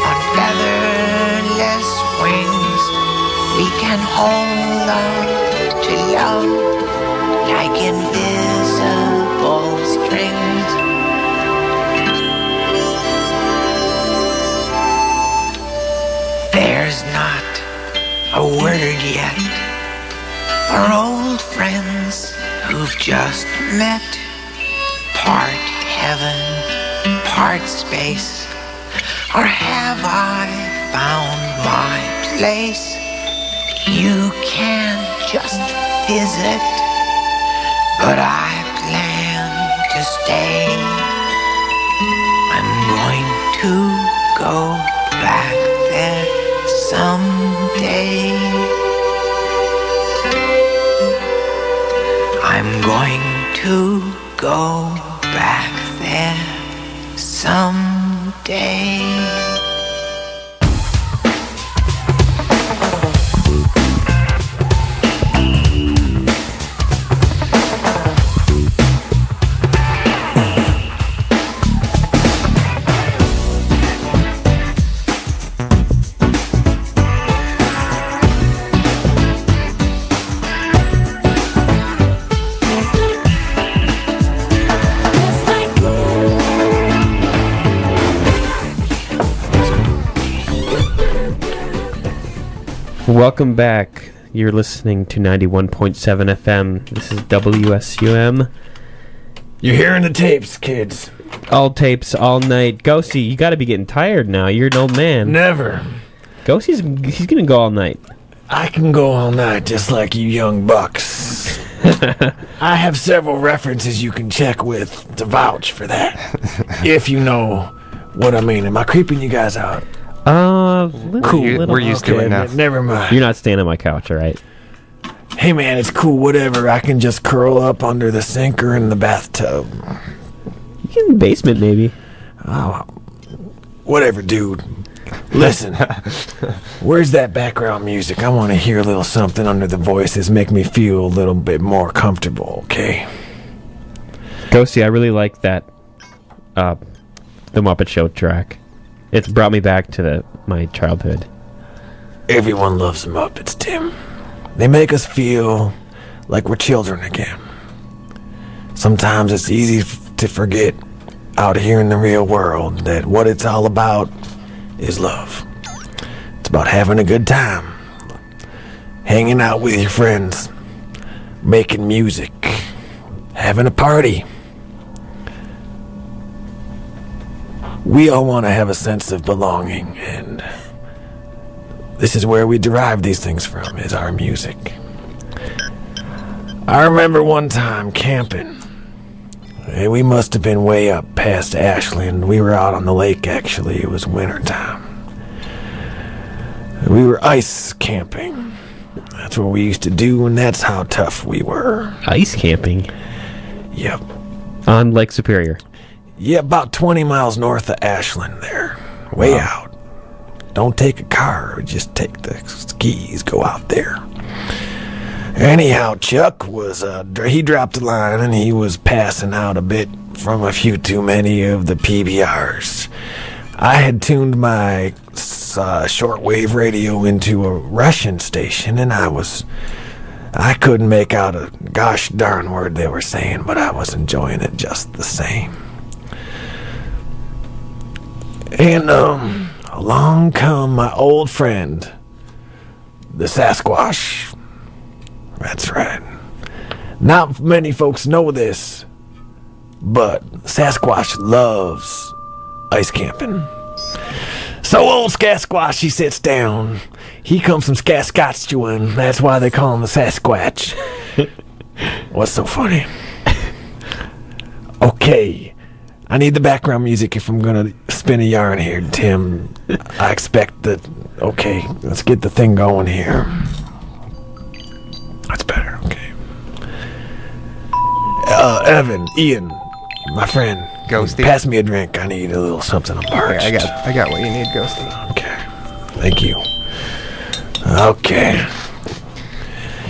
on featherless wings. We can hold on to love like invisible strings. There's not a word yet for old friends who've just met. Part heaven, part space, or have I found my place? You can just visit, but I plan to stay. I'm going to go back there someday. I'm going to go back there someday. Welcome back. You're listening to 91.7 FM. This is WSUM. You're hearing the tapes, kids. All tapes, all night. Ghosty, you gotta be getting tired now. You're an old man. Never. Ghosty's he's gonna go all night. I can go all night just like you young bucks. I have several references you can check with to vouch for that. If you know what I mean. Am I creeping you guys out? Cool. We're used to it now. Never mind. You're not staying on my couch, all right? Hey, man, it's cool. Whatever. I can just curl up under the sink or in the bathtub. You can in the basement, maybe. Oh, whatever, dude. Listen, where's that background music? I want to hear a little something under the voices, make me feel a little bit more comfortable, okay? Ghosty, I really like that, the Muppet Show track. It's brought me back to my childhood. Everyone loves the Muppets, Tim. They make us feel like we're children again. Sometimes it's easy to forget out here in the real world that what it's all about is love. It's about having a good time, hanging out with your friends, making music, having a party. We all want to have a sense of belonging, and this is where we derive these things from, is our music. I remember one time camping. We must have been way up past Ashland. We were out on the lake, actually. It was winter time. We were ice camping. That's what we used to do, and that's how tough we were. Ice camping? Yep. On Lake Superior? Yeah, about 20 miles north of Ashland there. Way out. Don't take a car, just take the skis, go out there. Anyhow, Chuck was, he dropped a line and he was passing out a bit from a few too many of the PBRs. I had tuned my shortwave radio into a Russian station and I couldn't make out a gosh darn word they were saying, but I was enjoying it just the same. And, along come my old friend, the Sasquatch. That's right. Not many folks know this, but Sasquatch loves ice camping. So old Sasquatch, he sits down. He comes from Saskatchewan. That's why they call him the Sasquatch. What's so funny? Okay, I need the background music if I'm gonna spin a yarn here, Tim. I expect that. Okay, let's get the thing going here. That's better, okay. Evan, Ian, my friend. Ghosty. Pass me a drink. I need a little something. I'm parched. Okay, I got what you need, Ghosty. Okay. Thank you. Okay.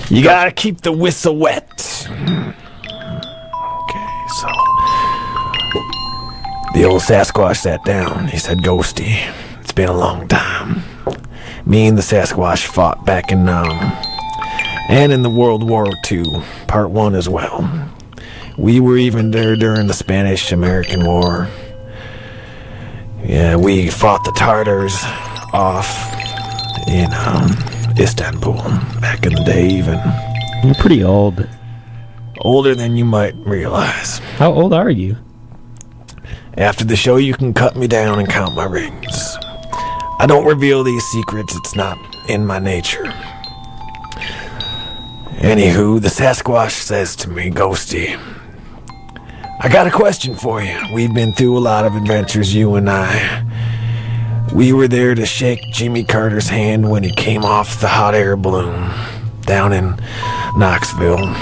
You gotta keep the whistle wet. Okay, so the old Sasquatch sat down. He said, Ghosty, it's been a long time. Me and the Sasquatch fought back in and in the World War II, Part 1 as well. We were even there during the Spanish-American War. Yeah, we fought the Tartars off in Istanbul back in the day even. You're pretty old. Older than you might realize. How old are you? After the show, you can cut me down and count my rings. I don't reveal these secrets. It's not in my nature. Anywho, the Sasquatch says to me, Ghosty, I got a question for you. We've been through a lot of adventures, you and I. We were there to shake Jimmy Carter's hand when he came off the hot air balloon down in Knoxville.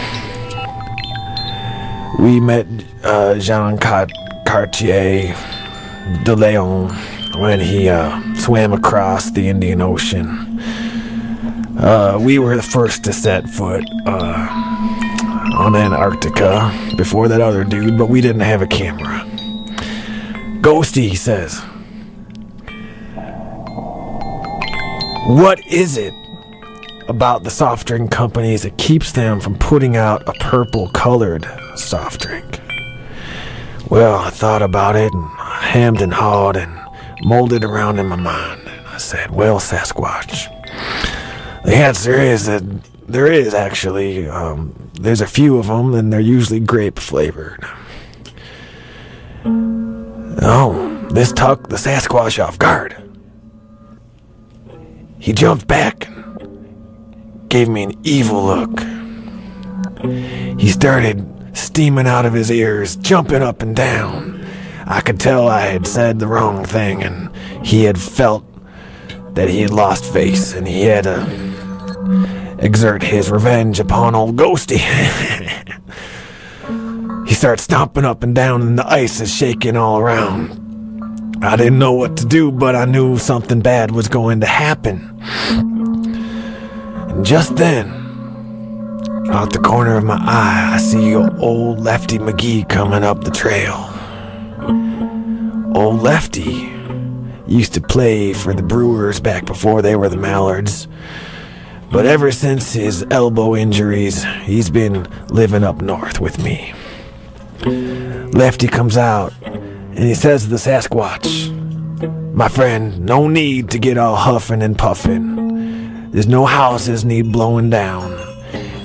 We met Jean Cartier de Leon when he swam across the Indian Ocean. We were the first to set foot on Antarctica before that other dude, but we didn't have a camera. Ghosty, he says, what is it about the soft drink companies that keeps them from putting out a purple-colored soft drink? Well, I thought about it and hemmed and hawed and molded around in my mind. And I said, well, Sasquatch, the answer is that there is actually, there's a few of them, and they're usually grape flavored. Oh, this took the Sasquatch off guard. He jumped back and gave me an evil look. He started steaming out of his ears, jumping up and down. I could tell I had said the wrong thing, and he had felt that he had lost face, and he had to exert his revenge upon old Ghosty. He starts stomping up and down, and the ice is shaking all around. I didn't know what to do, but I knew something bad was going to happen. And just then, out the corner of my eye, I see old Lefty McGee coming up the trail. Old Lefty used to play for the Brewers back before they were the Mallards. But ever since his elbow injuries, he's been living up north with me. Lefty comes out, and he says to the Sasquatch, my friend, no need to get all huffing and puffing. There's no houses need blowing down.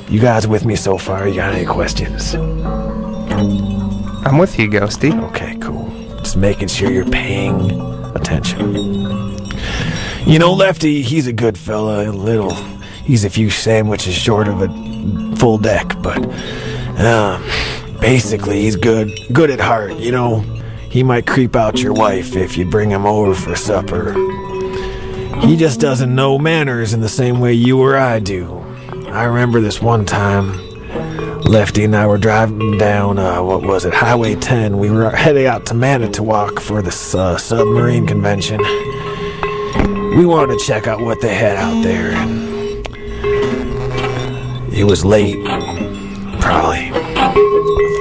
You guys with me so far? You got any questions? I'm with you, Ghosty. Okay, cool. Just making sure you're paying attention. You know, Lefty, he's a good fella. He's a few sandwiches short of a full deck, but basically he's good at heart. You know, he might creep out your wife if you bring him over for supper. He just doesn't know manners in the same way you or I do. I remember this one time, Lefty and I were driving down, Highway 10. We were heading out to Manitowoc for the submarine convention. We wanted to check out what they had out there. And It was late, probably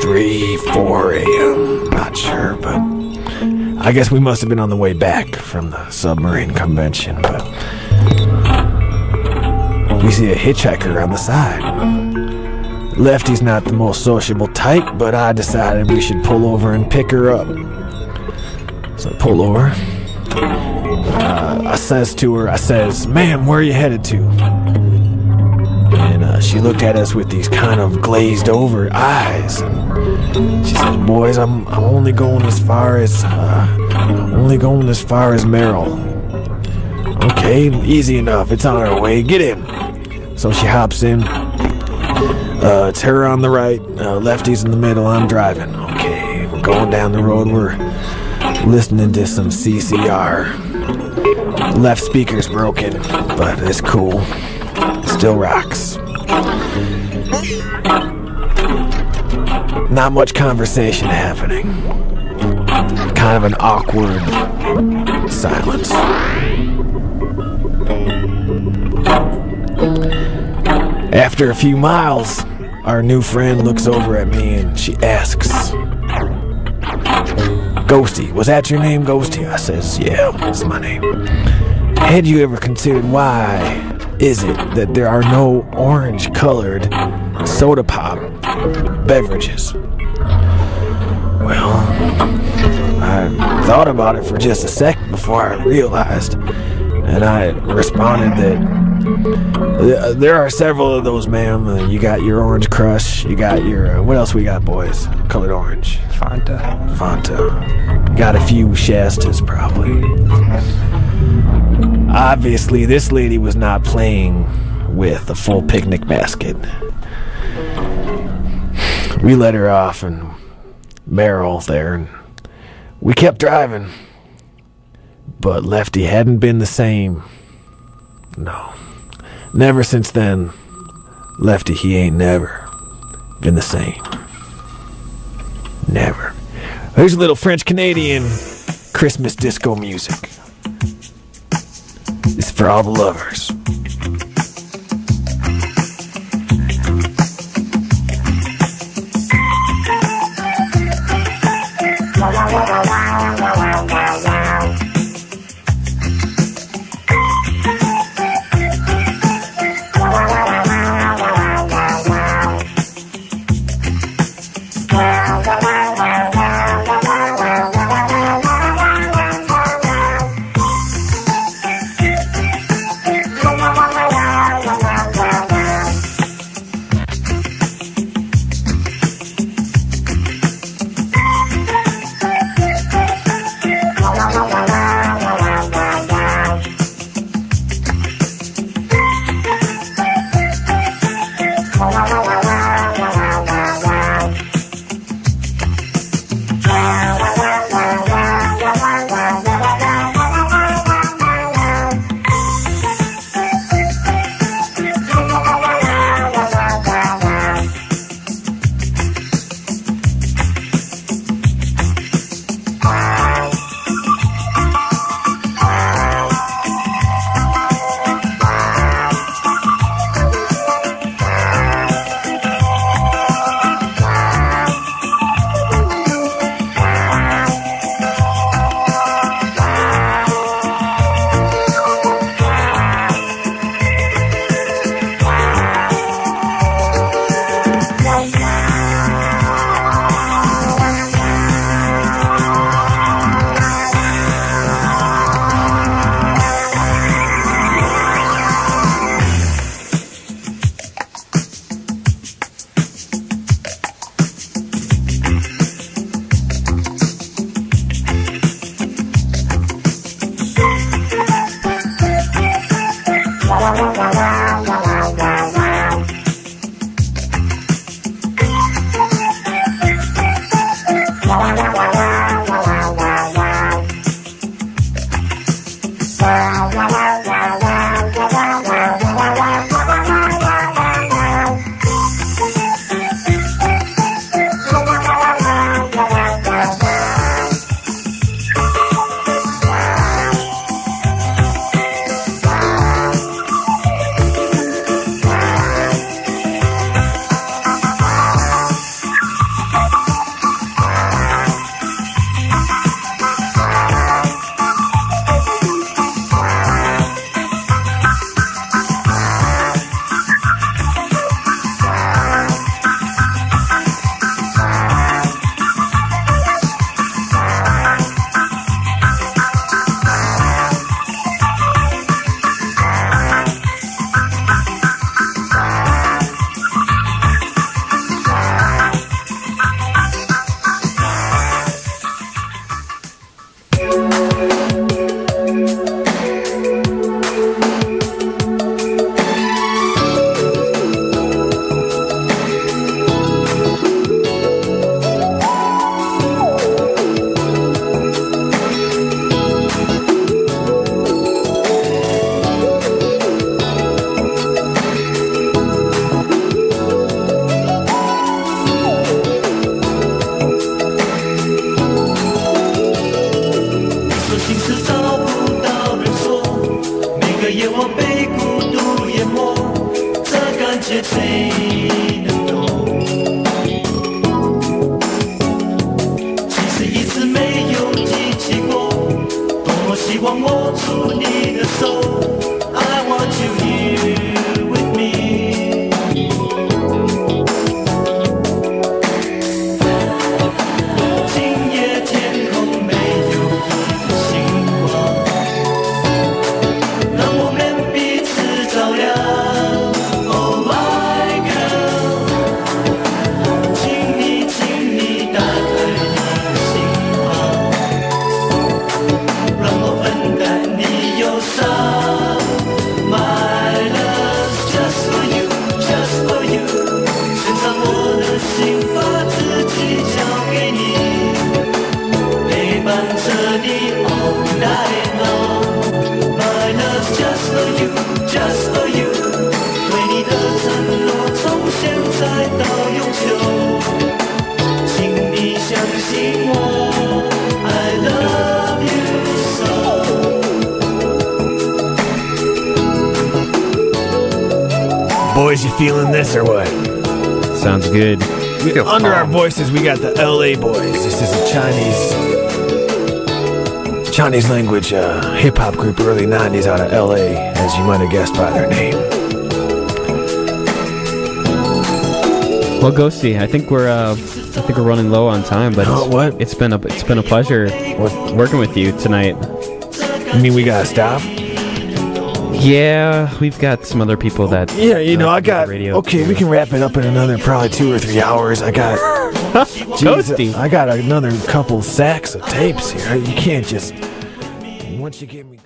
3, 4 a.m., not sure, but I guess we must have been on the way back from the submarine convention, but we see a hitchhiker on the side. Lefty's not the most sociable type, but I decided we should pull over and pick her up. So I pull over. I says to her, "Ma'am, where are you headed to?" And she looked at us with these kind of glazed over eyes. And she says, "Boys, I'm only going as far as Merrill." Okay, easy enough. It's on our way. Get in. So she hops in. It's her on the right, Lefty's in the middle, I'm driving. Okay, we're going down the road, we're listening to some CCR. Left speaker's broken, but it's cool. Still rocks. Not much conversation happening. Kind of an awkward silence. After a few miles, our new friend looks over at me and she asks, "Ghosty, was that your name, Ghosty?" I says, "Yeah, that's my name. Had you ever considered why is it that there are no orange-colored soda pop beverages?" Well, I thought about it for just a second before I realized, and I responded that there are several of those, ma'am. You got your Orange Crush. You got your... what else we got, boys? Colored orange. Fanta. Got a few Shastas, probably. Obviously, this lady was not playing with a full picnic basket. We let her off and Merrill there, and we kept driving. But Lefty hadn't been the same. No. Never since then. Lefty, he ain't never been the same. Never. Here's a little French-Canadian Christmas disco music. It's for all the lovers. 觉最能懂。其实一直没有记起过，多么希望握住你的手。I want you here with me。今夜天空没有一颗星光，让我们彼此照亮。Oh my girl， 请你打开你的心房，让我分担你忧伤。My love just for you, just for you， 献上我的心，把自己交给你，陪伴着你 all night long。My love just for you, just for you， 对你的承诺从现在到永久，请你相信我 ，I love you so。Boys, you feeling this or what? Sounds good. Under our voices, we got the LA Boys. This is a Chinese language hip hop group, early 90s out of LA, as you might have guessed by their name. Well, Ghosty, I think we're running low on time, but it's been a pleasure working with you tonight. You mean we gotta stop? Yeah, we've got some other people that. Yeah, you know, I got. Radio Okay, we can wrap it up in another probably 2 or 3 hours. I got. Ghosty. I got another couple sacks of tapes here. You can't just. Once you give me.